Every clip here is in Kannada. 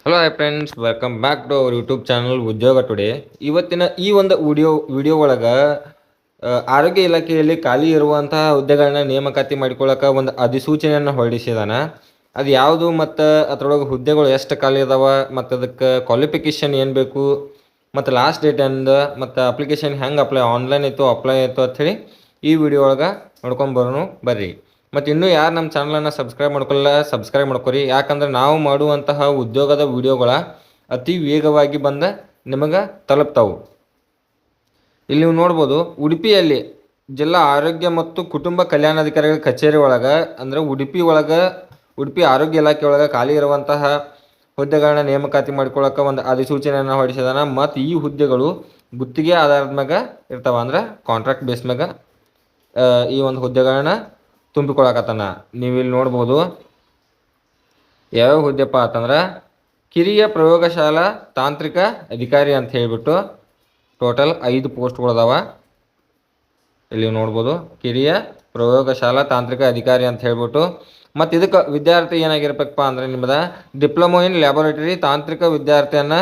Hello hi friends, welcome back to our YouTube channel Udyoga today. ಇವತ್ತಿನ ಈ ಒಂದು ವಿಡಿಯೋ ಒಳಗೆ ಆರೋಗ್ಯ ಇಲಾಖೆಯಲ್ಲಿ ಖಾಲಿ ಇರುವಂತಹ ಹುದ್ದೆಗಳನ್ನ ನೇಮಕಾತಿ ಮಾಡಿಕೊಳ್ಳೋಕೆ ಒಂದು ಅಧಿಸೂಚನೆಯನ್ನು ಹೊರಡಿಸಿದಾನೆ. ಅದು ಯಾವುದು ಮತ್ತು ಅದರೊಳಗೆ ಹುದ್ದೆಗಳು ಎಷ್ಟು ಖಾಲಿ ಇದಾವ ಮತ್ತು ಅದಕ್ಕೆ ಕ್ವಾಲಿಫಿಕೇಷನ್ ಏನು ಬೇಕು ಮತ್ತು ಲಾಸ್ಟ್ ಡೇಟ್ ಎಂದು ಮತ್ತು ಅಪ್ಲಿಕೇಶನ್ ಹೆಂಗೆ ಆನ್ಲೈನ್ ಇತ್ತು ಅಪ್ಲೈ ಆಯಿತು ಅಂಥೇಳಿ ಈ ವಿಡಿಯೋ ಒಳಗೆ ನೋಡ್ಕೊಂಡು ಬರೋಣ ಬರ್ರಿ. ಮತ್ತು ಇನ್ನೂ ಯಾರು ನಮ್ಮ ಚಾನಲನ್ನು ಸಬ್ಸ್ಕ್ರೈಬ್ ಮಾಡ್ಕೊರಿ. ಯಾಕಂದ್ರೆ ನಾವು ಮಾಡುವಂತಹ ಉದ್ಯೋಗದ ವಿಡಿಯೋಗಳ ಅತಿ ವೇಗವಾಗಿ ಬಂದ ನಿಮಗೆ ತಲುಪ್ತಾವು. ಇಲ್ಲಿ ನೀವು ನೋಡ್ಬೋದು, ಉಡುಪಿಯಲ್ಲಿ ಜಿಲ್ಲಾ ಆರೋಗ್ಯ ಮತ್ತು ಕುಟುಂಬ ಕಲ್ಯಾಣಾಧಿಕಾರಿಗಳ ಕಚೇರಿ ಒಳಗೆ ಅಂದರೆ ಉಡುಪಿ ಆರೋಗ್ಯ ಇಲಾಖೆ ಒಳಗೆ ಖಾಲಿ ಇರುವಂತಹ ಹುದ್ದೆಗಳನ್ನ ನೇಮಕಾತಿ ಮಾಡ್ಕೊಳ್ಳೋಕೆ ಒಂದು ಅಧಿಸೂಚನೆಯನ್ನು ಹೊರಡಿಸಿದಾನ. ಮತ್ತು ಈ ಹುದ್ದೆಗಳು ಗುತ್ತಿಗೆ ಆಧಾರದ ಮ್ಯಾಗ ಇರ್ತಾವ, ಅಂದ್ರೆ ಕಾಂಟ್ರಾಕ್ಟ್ ಬೇಸ್ ಮ್ಯಾಗ ಈ ಒಂದು ಹುದ್ದೆಗಳನ್ನ ತುಂಬಿಕೊಳಕತ್ತಾನ. ನೀವು ಇಲ್ಲಿ ನೋಡ್ಬೋದು ಯಾವ್ಯಾವ ಹುದ್ದೆಪ್ಪ ಅಂತಂದ್ರೆ ಕಿರಿಯ ಪ್ರಯೋಗಶಾಲಾ ತಾಂತ್ರಿಕ ಅಧಿಕಾರಿ ಅಂತ ಹೇಳಿಬಿಟ್ಟು ಟೋಟಲ್ 5 ಪೋಸ್ಟ್ಗಳದಾವ. ಇಲ್ಲಿ ನೋಡ್ಬೋದು ಕಿರಿಯ ಪ್ರಯೋಗಶಾಲಾ ತಾಂತ್ರಿಕ ಅಧಿಕಾರಿ ಅಂತ ಹೇಳ್ಬಿಟ್ಟು. ಮತ್ತು ಇದಕ್ಕೆ ವಿದ್ಯಾರ್ಥಿ ಏನಾಗಿರ್ಬೇಕಪ್ಪ ಅಂದರೆ ನಿಮ್ಮದ ಡಿಪ್ಲೊಮೊ ಇನ್ ಲ್ಯಾಬೊರೇಟರಿ ತಾಂತ್ರಿಕ ವಿದ್ಯಾರ್ಥಿಯನ್ನು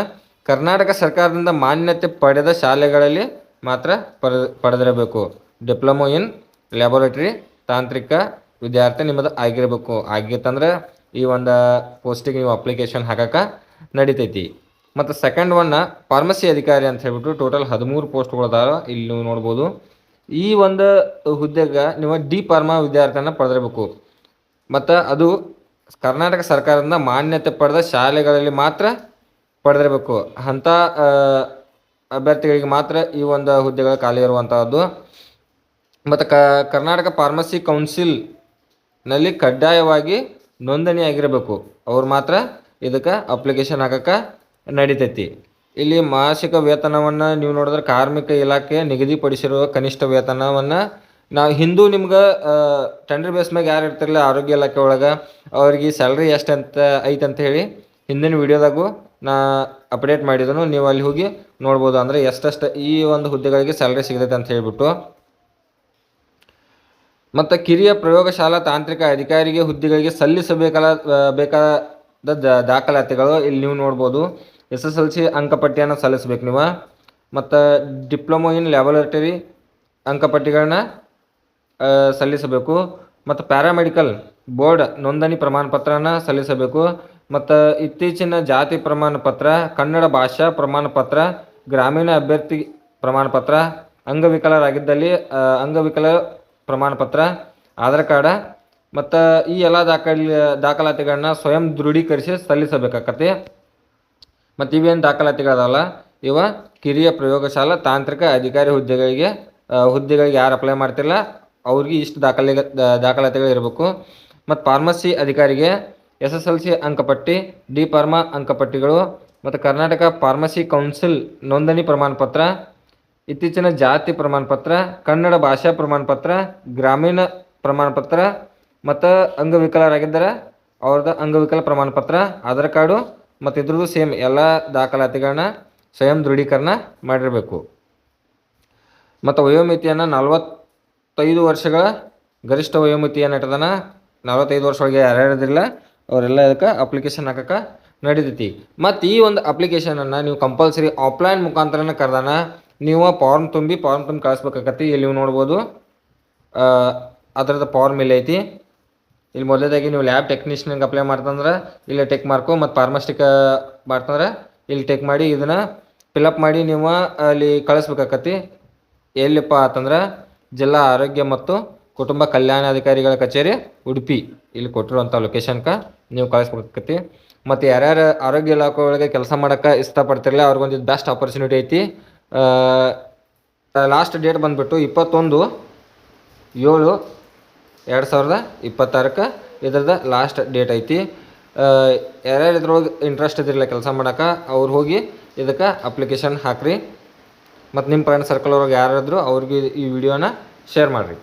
ಕರ್ನಾಟಕ ಸರ್ಕಾರದಿಂದ ಮಾನ್ಯತೆ ಪಡೆದ ಶಾಲೆಗಳಲ್ಲಿ ಮಾತ್ರ ಪಡೆದಿರಬೇಕು. ಡಿಪ್ಲೊಮೊ ಇನ್ ಲ್ಯಾಬೊರೇಟರಿ ತಾಂತ್ರಿಕ ವಿದ್ಯಾರ್ಥಿ ನಿಮ್ಮದು ಆಗಿರಬೇಕು. ಆಗಿತ್ತಂದ್ರೆ ಈ ಒಂದು ಪೋಸ್ಟಿಗೆ ನೀವು ಅಪ್ಲಿಕೇಶನ್ ಹಾಕಕ್ಕೆ ನಡಿತೈತಿ. ಮತ್ತು ಸೆಕೆಂಡ್ ಒನ್ನ ಫಾರ್ಮಸಿ ಅಧಿಕಾರಿ ಅಂತ ಹೇಳ್ಬಿಟ್ಟು ಟೋಟಲ್ 13 ಪೋಸ್ಟ್ಗಳದಾವ. ಇಲ್ಲಿ ನೀವು ನೋಡ್ಬೋದು ಈ ಒಂದು ಹುದ್ದೆಗೆ ನೀವು ಡಿ ಫಾರ್ಮಾ ವಿದ್ಯಾರ್ಥಿಯನ್ನು ಪಡೆದಿರಬೇಕು. ಮತ್ತು ಅದು ಕರ್ನಾಟಕ ಸರ್ಕಾರದಿಂದ ಮಾನ್ಯತೆ ಪಡೆದ ಶಾಲೆಗಳಲ್ಲಿ ಮಾತ್ರ ಪಡೆದಿರಬೇಕು. ಅಂಥ ಅಭ್ಯರ್ಥಿಗಳಿಗೆ ಮಾತ್ರ ಈ ಒಂದು ಹುದ್ದೆಗಳು ಖಾಲಿ ಇರುವಂಥದ್ದು. ಮತ್ತು ಕರ್ನಾಟಕ ಫಾರ್ಮಸಿ ಕೌನ್ಸಿಲ್ನಲ್ಲಿ ಕಡ್ಡಾಯವಾಗಿ ನೋಂದಣಿ ಆಗಿರಬೇಕು. ಅವ್ರು ಮಾತ್ರ ಇದಕ್ಕೆ ಅಪ್ಲಿಕೇಶನ್ ಹಾಕಕ್ಕೆ ನಡಿತೈತಿ. ಇಲ್ಲಿ ಮಾಸಿಕ ವೇತನವನ್ನು ನೀವು ನೋಡಿದ್ರೆ ಕಾರ್ಮಿಕ ಇಲಾಖೆ ನಿಗದಿಪಡಿಸಿರುವ ಕನಿಷ್ಠ ವೇತನವನ್ನು ನಾವು ಹಿಂದೂ ನಿಮ್ಗೆ ಟೆಂಡರ್ ಬೇಸ್ ಮ್ಯಾಗ ಯಾರು ಇರ್ತಿರಲಿಲ್ಲ ಆರೋಗ್ಯ ಇಲಾಖೆ ಒಳಗೆ ಅವ್ರಿಗೆ ಸ್ಯಾಲ್ರಿ ಎಷ್ಟು ಅಂತ ಐತೆ ಅಂತ ಹೇಳಿ ಹಿಂದಿನ ವಿಡಿಯೋದಾಗೂ ನಾ ಅಪ್ಡೇಟ್ ಮಾಡಿದನು. ನೀವು ಅಲ್ಲಿ ಹೋಗಿ ನೋಡ್ಬೋದು, ಅಂದರೆ ಎಷ್ಟೆಷ್ಟು ಈ ಒಂದು ಹುದ್ದೆಗಳಿಗೆ ಸ್ಯಾಲ್ರಿ ಸಿಗ್ತೈತೆ ಅಂತ ಹೇಳಿಬಿಟ್ಟು. ಮತ್ತು ಕಿರಿಯ ಪ್ರಯೋಗಶಾಲಾ ತಾಂತ್ರಿಕ ಅಧಿಕಾರಿಗೆ ಹುದ್ದೆಗಳಿಗೆ ಬೇಕಾದ ದಾಖಲಾತಿಗಳು ಇಲ್ಲಿ ನೀವು ನೋಡ್ಬೋದು. SSLC ಅಂಕಪಟ್ಟಿಯನ್ನು ಸಲ್ಲಿಸಬೇಕು ನೀವು. ಮತ್ತು ಡಿಪ್ಲೊಮೊ ಇನ್ ಲ್ಯಾಬೊರೇಟರಿ ಅಂಕಪಟ್ಟಿಗಳನ್ನ ಸಲ್ಲಿಸಬೇಕು. ಮತ್ತು ಪ್ಯಾರಾಮೆಡಿಕಲ್ ಬೋರ್ಡ್ ನೋಂದಣಿ ಪ್ರಮಾಣ ಪತ್ರನ ಸಲ್ಲಿಸಬೇಕು. ಮತ್ತು ಇತ್ತೀಚಿನ ಜಾತಿ ಪ್ರಮಾಣ ಪತ್ರ, ಕನ್ನಡ ಭಾಷಾ ಪ್ರಮಾಣ ಪತ್ರ, ಗ್ರಾಮೀಣ ಅಭ್ಯರ್ಥಿ ಪ್ರಮಾಣ ಪತ್ರ, ಅಂಗವಿಕಲರಾಗಿದ್ದಲ್ಲಿ ಅಂಗವಿಕಲ ಪ್ರಮಾಣ ಪತ್ರ, ಆಧಾರ್ ಕಾರ್ಡ ಮತ್ತು ಈ ಎಲ್ಲ ದಾಖಲಾತಿಗಳನ್ನ ಸ್ವಯಂ ದೃಢೀಕರಿಸಿ ಸಲ್ಲಿಸಬೇಕಾಗತ್ತೆ. ಮತ್ತು ಇವೇನು ದಾಖಲಾತಿಗಳದಲ್ಲ ಇವ ಕಿರಿಯ ಪ್ರಯೋಗಶಾಲಾ ತಾಂತ್ರಿಕ ಅಧಿಕಾರಿ ಹುದ್ದೆಗಳಿಗೆ ಯಾರು ಅಪ್ಲೈ ಮಾಡ್ತಿರಲ್ಲ ಅವ್ರಿಗೆ ಇಷ್ಟು ದಾಖಲಾತಿಗಳು ಇರಬೇಕು. ಮತ್ತು ಫಾರ್ಮಸಿ ಅಧಿಕಾರಿಗೆ SSLC ಅಂಕಪಟ್ಟಿ, ಡಿ ಫಾರ್ಮಾ ಅಂಕಪಟ್ಟಿಗಳು, ಮತ್ತು ಕರ್ನಾಟಕ ಫಾರ್ಮಸಿ ಕೌನ್ಸಿಲ್ ನೋಂದಣಿ ಪ್ರಮಾಣ ಪತ್ರ, ಇತ್ತೀಚಿನ ಜಾತಿ ಪ್ರಮಾಣ ಪತ್ರ, ಕನ್ನಡ ಭಾಷಾ ಪ್ರಮಾಣ ಪತ್ರ, ಗ್ರಾಮೀಣ ಪ್ರಮಾಣ ಪತ್ರ, ಮತ್ತು ಅಂಗವಿಕಲರಾಗಿದ್ದರೆ ಅವ್ರದ್ದು ಅಂಗವಿಕಲ ಪ್ರಮಾಣ ಪತ್ರ, ಆಧಾರ್ ಕಾರ್ಡು ಮತ್ತು ಇದ್ರದ್ದು ಸೇಮ್ ಎಲ್ಲ ದಾಖಲಾತಿಗಳನ್ನ ಸ್ವಯಂ ದೃಢೀಕರಣ ಮಾಡಿರಬೇಕು. ಮತ್ತು ವಯೋಮಿತಿಯನ್ನು 45 ವರ್ಷಗಳ ಗರಿಷ್ಠ ವಯೋಮಿತಿಯನ್ನು ಇಟ್ಟದಾನ. 45 ವರ್ಷ ಒಳಗೆ ಯಾರ್ಯಾರಿದ್ರಿಲ್ಲ ಅವರೆಲ್ಲ ಇದಕ್ಕೆ ಅಪ್ಲಿಕೇಶನ್ ಹಾಕಕ್ಕೆ ನಡೀತೈತಿ. ಮತ್ತು ಈ ಒಂದು ಅಪ್ಲಿಕೇಶನನ್ನು ನೀವು ಕಂಪಲ್ಸರಿ ಆಫ್ಲೈನ್ ಮುಖಾಂತರನೇ ಕರೆದಾನ. ನೀವು ಫಾರ್ಮ್ ತುಂಬಿ ಕಳಿಸ್ಬೇಕಾಗತ್ತೆ. ಇಲ್ಲಿ ನೀವು ನೋಡ್ಬೋದು ಅದರದ್ದು ಫಾರ್ಮ್ ಇಲ್ಲಿ ಐತಿ. ಇಲ್ಲಿ ಮೊದಲೇದಾಗಿ ನೀವು ಲ್ಯಾಬ್ ಟೆಕ್ನಿಷಿಯನ್ಗೆ ಅಪ್ಲೈ ಮಾಡ್ತಂದ್ರೆ ಇಲ್ಲಿ ಟೆಕ್ ಮಾರ್ಕು, ಮತ್ತು ಫಾರ್ಮಸ್ಟಿಕ್ ಮಾಡ್ತಂದ್ರೆ ಇಲ್ಲಿ ಟೆಕ್ ಮಾಡಿ ಇದನ್ನು ಫಿಲಪ್ ಮಾಡಿ ನೀವು ಅಲ್ಲಿ ಕಳಿಸ್ಬೇಕಾಗತ್ತೆ. ಎಲ್ಲಿಪ್ಪ ಅಂತಂದ್ರೆ ಜಿಲ್ಲಾ ಆರೋಗ್ಯ ಮತ್ತು ಕುಟುಂಬ ಕಲ್ಯಾಣಾಧಿಕಾರಿಗಳ ಕಚೇರಿ ಉಡುಪಿ, ಇಲ್ಲಿ ಕೊಟ್ಟಿರುವಂಥ ಲೊಕೇಶನ್ಗೆ ನೀವು ಕಳಿಸ್ಬೇಕಾಗತ್ತೆ. ಮತ್ತು ಯಾರ್ಯಾರು ಆರೋಗ್ಯ ಇಲಾಖೆ ಒಳಗೆ ಕೆಲಸ ಮಾಡೋಕ್ಕೆ ಇಷ್ಟಪಡ್ತಿರಲಿಲ್ಲ ಅವ್ರಿಗೊಂದು ಬೆಸ್ಟ್ ಆಪರ್ಚುನಿಟಿ ಐತಿ. ಲಾಸ್ಟ್ ಡೇಟ್ ಬಂದುಬಿಟ್ಟು 21/7/2026 ಇದ್ರದ್ದು ಲಾಸ್ಟ್ ಡೇಟ್ ಐತಿ. ಯಾರ್ಯಾರು ಇದ್ರೊಳಗೆ ಇಂಟ್ರೆಸ್ಟ್ ಇದ್ದಿರಲಿಲ್ಲ ಕೆಲಸ ಮಾಡೋಕೆ ಅವ್ರು ಹೋಗಿ ಇದಕ್ಕೆ ಅಪ್ಲಿಕೇಶನ್ ಹಾಕ್ರಿ. ಮತ್ತು ನಿಮ್ಮ ಫ್ರೆಂಡ್ ಸರ್ಕಲ್ ಒಳಗೆ ಯಾರಾದರೂ ಅವ್ರಿಗೆ ಈ ವಿಡಿಯೋನ ಶೇರ್ ಮಾಡಿರಿ.